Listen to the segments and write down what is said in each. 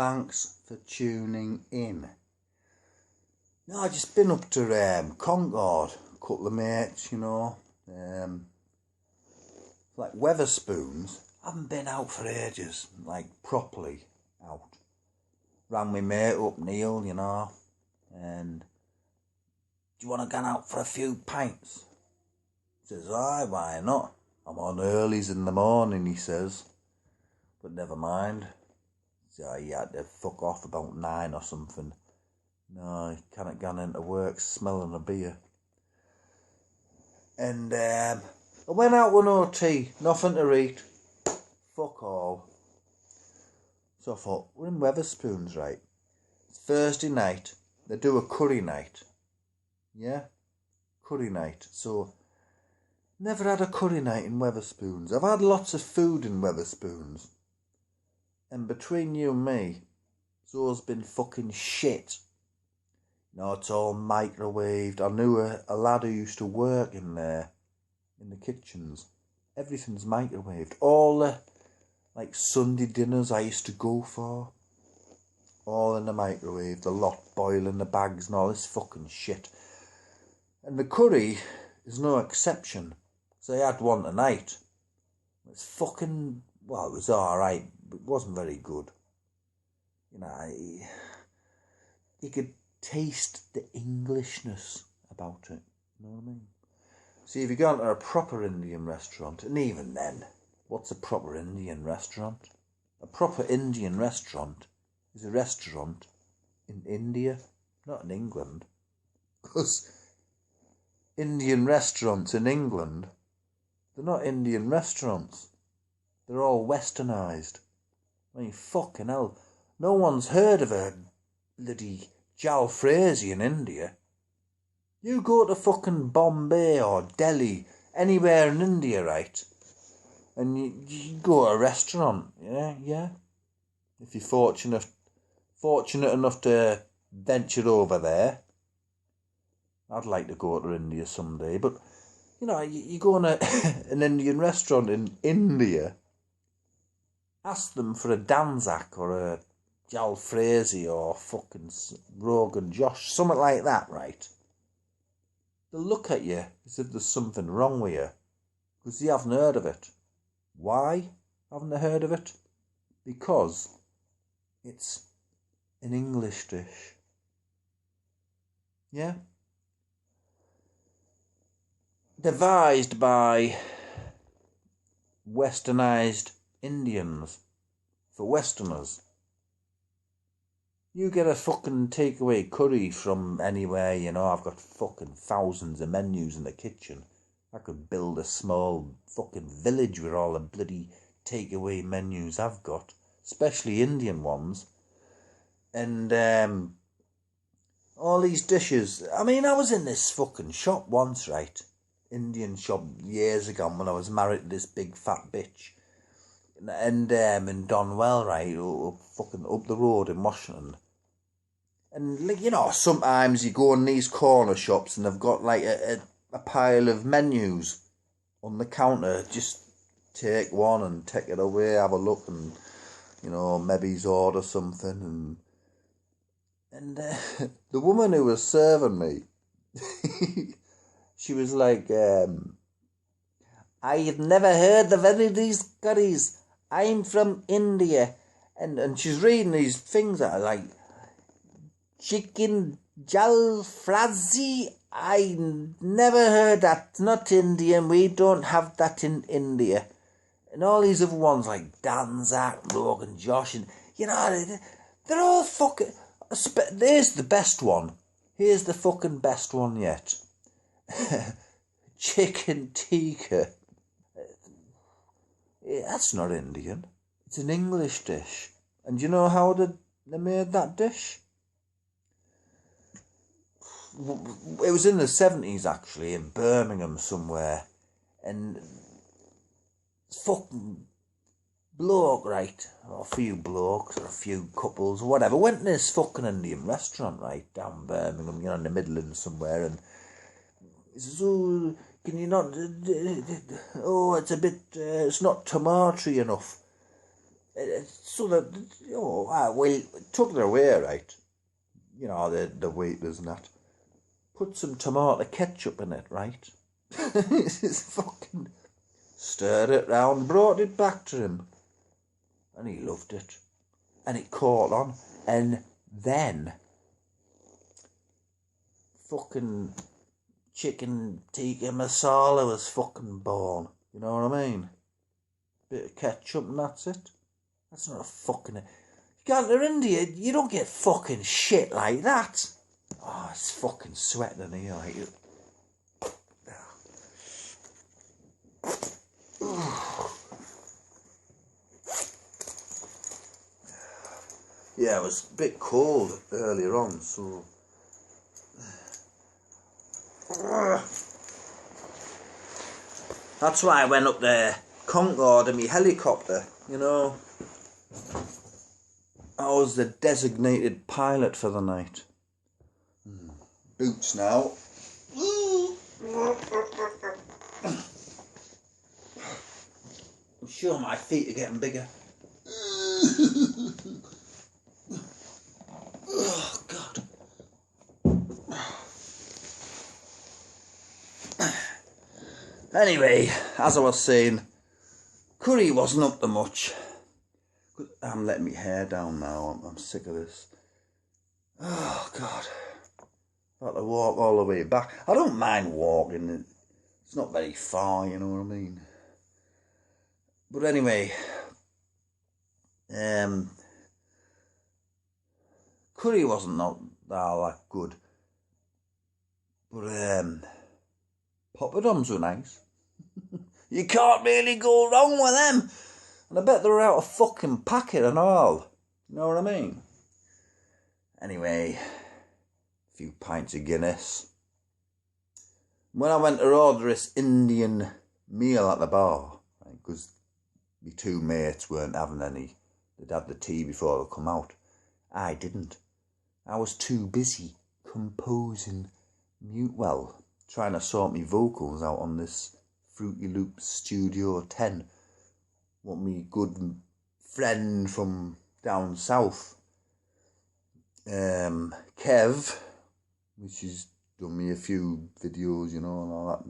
thanks for tuning in. No, I just been up to Concord, a couple of mates, like Wetherspoons. Haven't been out for ages, like properly out. Rang my mate up, Neil, and do you want to go out for a few pints? Says, aye, why not? I'm on earlies in the morning, he says. But never mind. So he had to fuck off about 9 or something. No, he can't get into work smelling a beer. And I went out with no tea, nothing to eat. Fuck all. So I thought, we're in Wetherspoons, right? It's Thursday night. They do a curry night. Yeah? Curry night. So, never had a curry night in Wetherspoons. I've had lots of food in Wetherspoons. And between you and me, it's always been fucking shit. It's all microwaved. I knew a lad who used to work in there, in the kitchens. Everything's microwaved. All the, Sunday dinners I used to go for, all in the microwave. The lot boiling the bags and all this fucking shit. And the curry is no exception. So I had one tonight. It's fucking, it was alright, but it wasn't very good. You could taste the Englishness about it. You know what I mean? See, if you go into a proper Indian restaurant, and even then, what's a proper Indian restaurant? A proper Indian restaurant is a restaurant in India, not in England. Because Indian restaurants in England, they're not Indian restaurants. They're all westernised. I mean, fucking hell. No one's heard of a bloody jalfrezi in India. You go to fucking Bombay or Delhi, anywhere in India, right? And you go to a restaurant, yeah. If you're fortunate enough to venture over there. I'd like to go to India someday, but, you go in an Indian restaurant in India, ask them for a danzak or a jalfrezi or fucking Rogan Josh, something like that, right? They'll look at you as if there's something wrong with you, because you haven't heard of it. Why haven't they heard of it? Because it's an English dish. Yeah? Devised by westernised Indians for Westerners. You get a fucking takeaway curry from anywhere, I've got fucking thousands of menus in the kitchen. I could build a small fucking village with all the bloody takeaway menus I've got, especially Indian ones. And all these dishes. I mean, I was in this fucking shop once, right? Indian shop years ago when I was married to this big fat bitch. And in Donwell, right, fucking up the road in Washington. And, sometimes you go in these corner shops and they've got, a pile of menus on the counter. Just take one and take it away, have a look and, maybe order something. And the woman who was serving me, she was like, I've never heard of any of these curries. I'm from India. And she's reading these things that are like, chicken jalfrezi. I never heard that. Not Indian. We don't have that in India. And all these other ones like Danzak, Rogan Josh, and, they're all fucking... There's the best one. Here's the fucking best one yet. Chicken tikka. That's not Indian. It's an English dish. And do you know how they made that dish? It was in the 70s, actually, in Birmingham somewhere. And fucking bloke, right, or a few blokes or a few couples or whatever, went to this fucking Indian restaurant, right, down Birmingham, in the Midlands somewhere, and he says, oh, can you not, it's a bit, it's not tomatoey enough. So that, well, took it away, right? You know, the waiters and that. Put some tomato ketchup in it, right? Just fucking stirred it round, brought it back to him. And he loved it. And it caught on. And then fucking chicken tikka masala was fucking born. You know what I mean? Bit of ketchup and that's it. That's not a fucking... You go to India, you don't get fucking shit like that. Oh, it's fucking sweating in here like it. Yeah, it was a bit cold earlier on, so... That's why I went up there, Concord in my helicopter, you know. I was the designated pilot for the night. Boots now. I'm sure my feet are getting bigger. Oh, God. Anyway, as I was saying, curry wasn't up to much. I'm letting my hair down now. I'm sick of this. Oh, God. I've got to walk all the way back. I don't mind walking. It's not very far, you know what I mean? But anyway, curry wasn't not that good. But poppadoms were nice. You can't really go wrong with them. And I bet they're out of fucking packet and all. You know what I mean? Anyway, a few pints of Guinness. When I went to order this Indian meal at the bar, because my two mates weren't having any, they'd had the tea before they come out. I didn't. I was too busy composing trying to sort my vocals out on this Fruity Loops Studio 10. What me good friend from down south, Kev, which has done me a few videos, you know, and all that,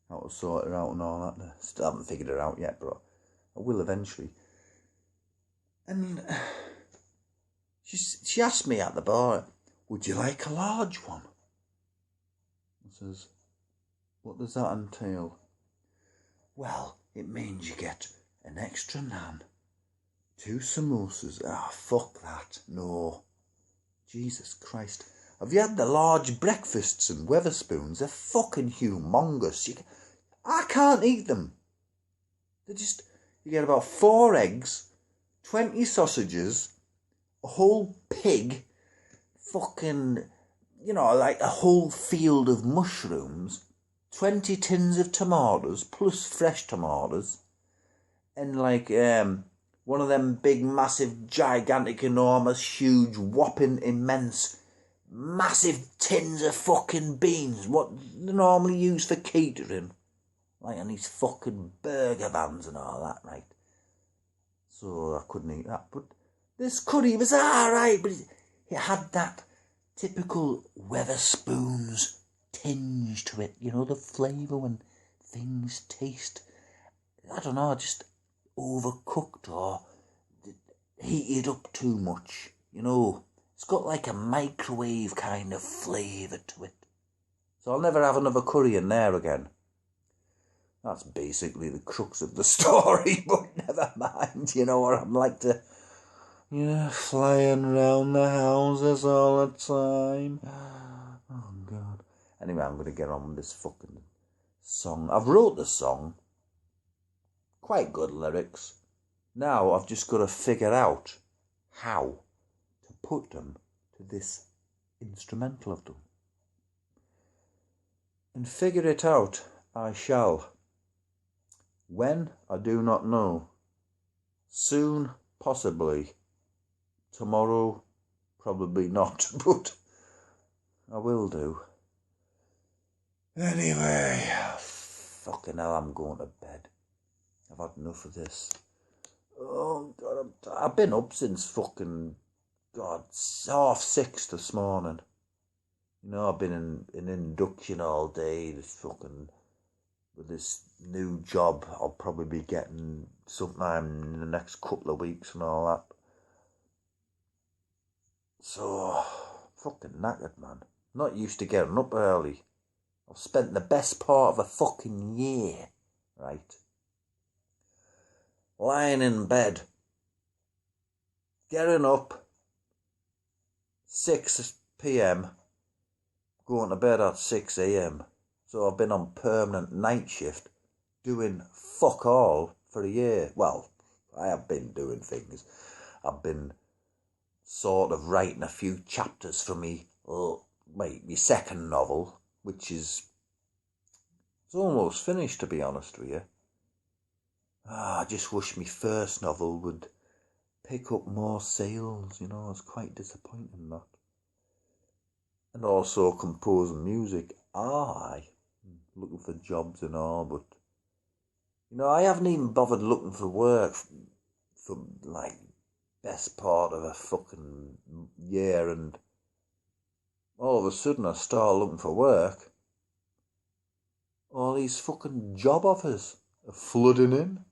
how to sort it out and all that. Still haven't figured it out yet, but I will eventually. And she asked me at the bar, would you like a large one? I says, what does that entail? Well, it means you get an extra naan, 2 samosas. Ah, fuck that. No. Jesus Christ. Have you had the large breakfasts in Wetherspoons? They're fucking humongous. I can't eat them. You get about 4 eggs, 20 sausages, a whole pig, fucking, like a whole field of mushrooms, 20 tins of tomatoes, plus fresh tomatoes, and one of them big, massive, gigantic, enormous, huge, whopping, immense, massive tins of fucking beans, what they normally use for catering, like on these fucking burger vans and all that, right? So I couldn't eat that, but this curry was alright, but it had that typical Wetherspoons tinge to it, the flavour when things taste, I don't know, just overcooked or heated up too much, It's got like a microwave kind of flavour to it. So I'll never have another curry in there again. That's basically the crux of the story, but never mind, what I'm like to, flying around the houses all the time. Oh, God. Anyway, I'm going to get on with this fucking song. I've wrote the song. Quite good lyrics. Now I've just got to figure out how to put them to this instrumental of them. And figure it out I shall. When, I do not know. Soon, possibly. Tomorrow, probably not, but I will do. Anyway, fucking hell, I'm going to bed. I've had enough of this. Oh, God, I've been up since fucking, God, 6:30 this morning. You know, I've been in induction all day, this fucking, with this new job I'll probably be getting sometime in the next couple of weeks and all that. So, fucking knackered, man. Not used to getting up early. I've spent the best part of a fucking year, right, lying in bed, getting up 6 p.m, going to bed at 6 a.m. So I've been on permanent night shift, doing fuck all for a year. Well, I have been doing things. I've been sort of writing a few chapters for me, my second novel, which is it's almost finished, to be honest with you. I just wish my first novel would pick up more sales, you know. It's quite disappointing, that. And also composing music. Aye, looking for jobs and all, but you know, I haven't even bothered looking for work for like best part of a fucking year, and all of a sudden I start looking for work. All these fucking job offers are flooding in.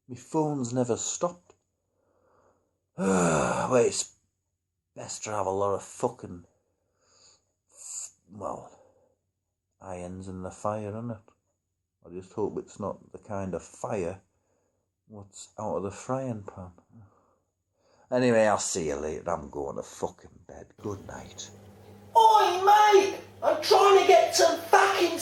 My phone's never stopped. Wait, it's best to have a lot of fucking, well, irons in the fire, isn't it? I just hope it's not the kind of fire what's out of the frying pan. Anyway, I'll see you later. I'm going to fucking bed. Good night. Oi, mate! I'm trying to get some fucking